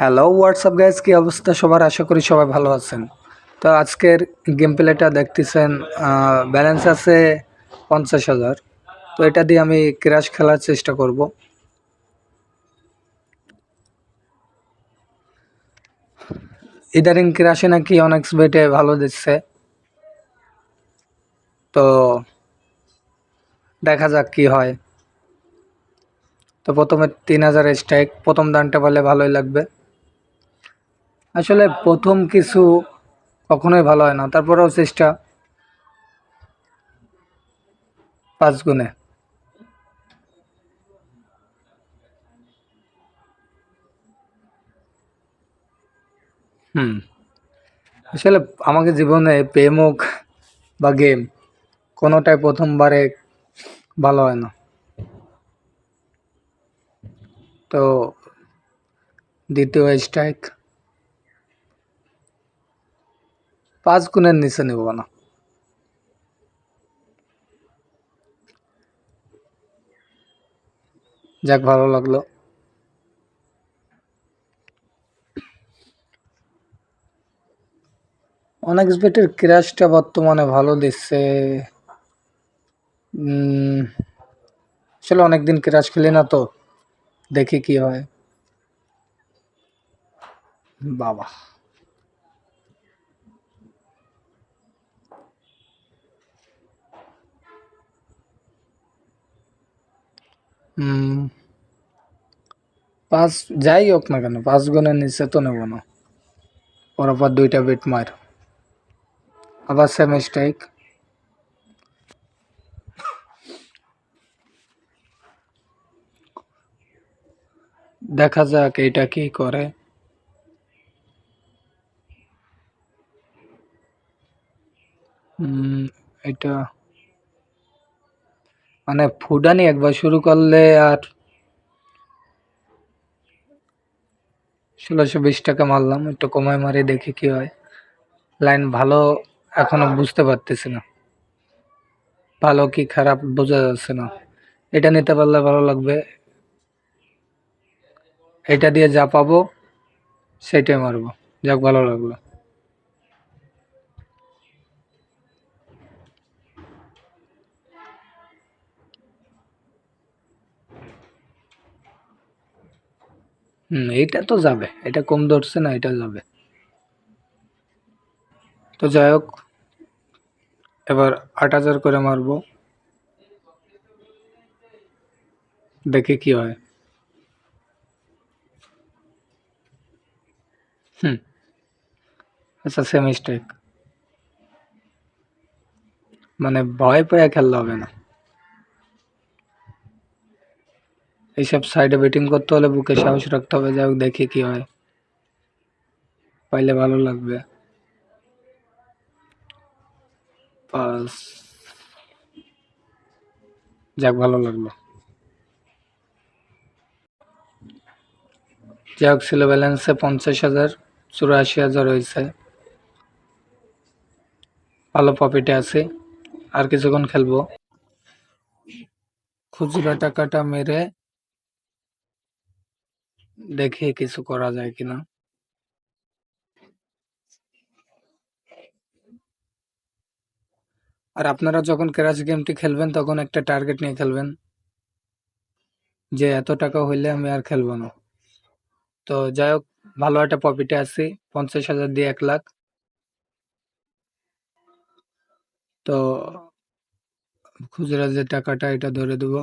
Hello WhatsApp guys, কি অবস্থা সবার? আশা করি সবাই ভালো আছেন। তো আজকের গেম প্লেটা দেখতেছেন, ব্যালেন্স আছে 50,000। তো এটা দিয়ে আমি ক্র্যাশ খেলার চেষ্টা করব। ইদারিং ক্র্যাশে নাকি অনেক বেটে ভালো দিচ্ছে, তো দেখা যাক কি হয়। তো প্রথমে 3,000 স্ট্রাইক, প্রথম দানটা পারলে ভালোই লাগবে। আসলে প্রথম কিছু কখনোই ভালো হয় না, তারপরেও চেষ্টা 5 গুণে। হুম, আসলে আমাকে জীবনে প্রেম হোক বা গেম, কোনোটাই প্রথমবারে ভালো হয় না। তো দ্বিতীয় স্ট্রাইক 5 গুণের নিচে নেব না। যাক, ভালো লাগলো। অনেক বেটের ক্র্যাশটা বর্তমানে ভালো দিচ্ছে। উম, আসলে অনেকদিন ক্র্যাশ খেলি না, তো দেখি কি হয়। বাবা, হুম, 5 যাই হোক না কেন, 5 গুণের নিচে তো নেব না। পরপর 2টা বেট মার, আবার সেম স্ট্রাইক। দেখা যাক এটা কি করে। উম, এটা মানে ফুডানি একবার শুরু করলে আর 1620 টাকা মারলাম, একটু কমায় মারি দেখি কি হয়। লাইন ভালো এখনো বুঝতে পারতেছি না, ভালো কি খারাপ বোঝা যাচ্ছে না। এটা নিতে পারলে ভালো লাগবে, এটা দিয়ে যা পাবো সেটাই মারবো। যাক, ভালো লাগলো। এইটা তো যাবে, এটা কম ধরছে না, এটা যাবে। তো যাই হোক, এবার 8,000 করে মারবো, দেখি কি হয়। হুম, আচ্ছা, সেম মিস্টেক। মানে ভয় পেয়ে খেললে হবে না, এইসব সাইডে ব্যাটিং করতে হলে বুকে সাহস রাখতে হবে। যাই হোক, দেখি কি হয়, পাইলে ভালো লাগবে। পাস, যাক, ভালো লাগলো। যাই হোক, ছিল ব্যালেন্সে 50,000, 84,000 হয়েছে, ভালো প্রফিটে আছে। আর কিছুক্ষণ খেলবো, খুচরা টাকাটা মেরে দেখি কিছু করা যায় কিনা। আর আপনারা যখন ক্র্যাশ গেমটি খেলবেন তখন একটা টার্গেট নিয়ে খেলবেন, যে এত টাকা হইলে আমি আর খেলবো না। তো যাই হোক, ভালো একটা প্রফিটে আছি, 50,000 দিয়ে 1 লাখ। তো খুচরা যে টাকাটা এটা ধরে দেবো,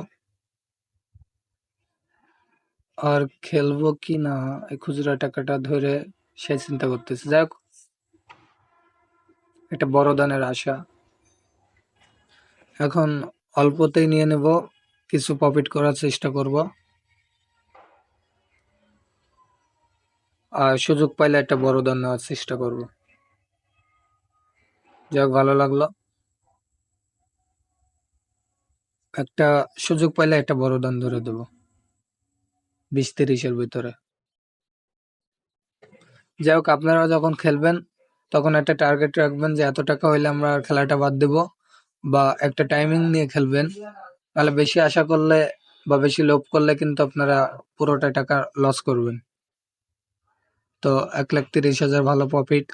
আর খেলবো কি না এই খুচরা টাকাটা ধরে সে চিন্তা করতেছে। যাই হোক, একটা বড় দানের আশা, এখন অল্পতেই নিয়ে নেব, কিছু প্রফিট করার চেষ্টা করব। আর সুযোগ পাইলে একটা বড় দান নেওয়ার চেষ্টা করব। যাক, ভালো লাগলো। একটা সুযোগ পাইলে একটা বড় দান ধরে দেবো, 20-30-এর ভিতরে। যাই হোক, আপনারা যখন খেলবেন তখন একটা টার্গেট রাখবেন যে এত টাকা হইলে আমরা আর খেলাটা বাদ দেব, বা একটা টাইমিং নিয়ে খেলবেন। তাহলে বেশি আশা করলে বা বেশি লোভ করলে কিন্তু আপনারা পুরোটা টাকা লস করবেন। তো 1,30,000 ভালো প্রফিট।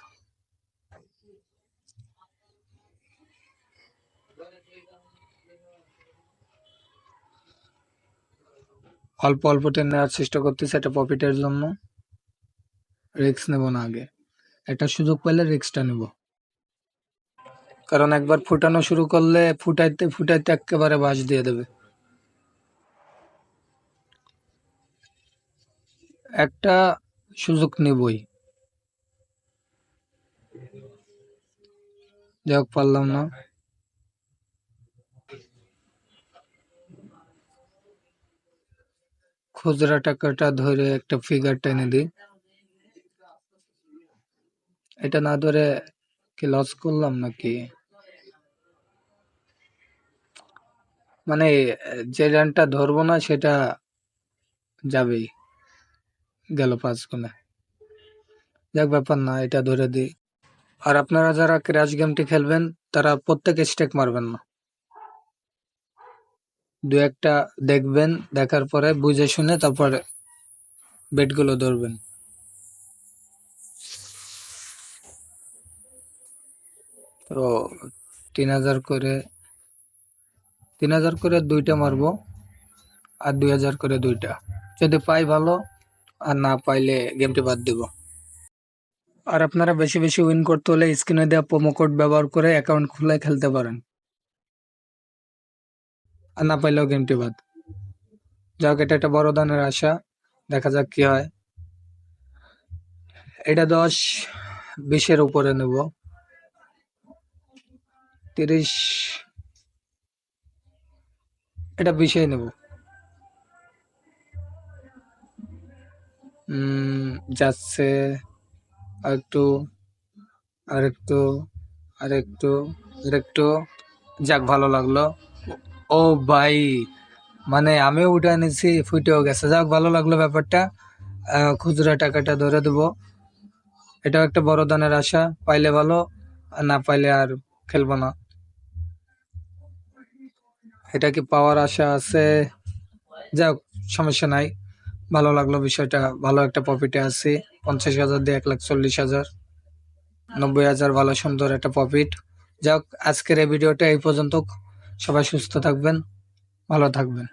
অল্প অল্প টেনে নেওয়ার চেষ্টা করতেছি এটা প্রফিটের জন্য। রিস্ক নেব না, আগে একটা সুযোগ পেলে রিস্কটা নেব। কারণ একবার ফুটানো শুরু করলে ফুটাইতে ফুটাইতে একেবারে বাঁশ দিয়ে দেবে। একটা সুযোগ নেবই। যাই হোক, পারলাম না। খুচরা টাকাটা ধরে একটা ফিগার টেনে দিই। এটা না ধরে কি লস করলাম নাকি? মানে যে রানটা ধরবো না সেটা যাবেই, গেল 5 গুণে। যাক, ব্যাপার না, এটা ধরে দিই। আর আপনারা যারা ক্র্যাশ গেমটি খেলবেন তারা প্রত্যেকে স্টেক মারবেন না, দু একটা দেখবেন, দেখার পরে বুঝে শুনে তারপর বেটগুলো ধরবেন। তো 3,000 করে 3,000 করে দুইটা মারবো, আর 2,000 করে দুইটা। যদি পাই ভালো, আর না পাইলে গেমটি বাদ দিব। আর আপনারা বেশি বেশি উইন করতে হলে স্ক্রিনে দেওয়া প্রোমো কোড ব্যবহার করে অ্যাকাউন্ট খুলে খেলতে পারেন, আর না পাইলেও গেমটি বাদ। যাক, এটা একটা বড় দানের আশা, দেখা যাক কি হয়। এটা 10-20-এর উপরে নেব, 30, এটা 20-এই নেব। যাচ্ছে, আরেকটু, আরেকটু, আরেকটু, আরেকটু। যাক, ভালো লাগলো। ও ভাই, মানে আমিও উঠে নিছি, ফুটেও গেছে। যাক, ভালো লাগলো ব্যাপারটা। খুচরা টাকাটা ধরে দেবো। এটাও একটা বড় দানের আশা, পাইলে ভালো, আর না পাইলে আর খেলবো না। এটা কি পাওয়ার আশা আছে? যাক, সমস্যা নাই। ভালো লাগলো বিষয়টা, ভালো একটা প্রফিটে আছি। 50,000 দিয়ে 1,40,000, 90,000, ভালো সুন্দর একটা প্রফিট। যাক, আজকের এই ভিডিওটা এই পর্যন্ত। সবাই সুস্থ থাকবেন, ভালো থাকবেন।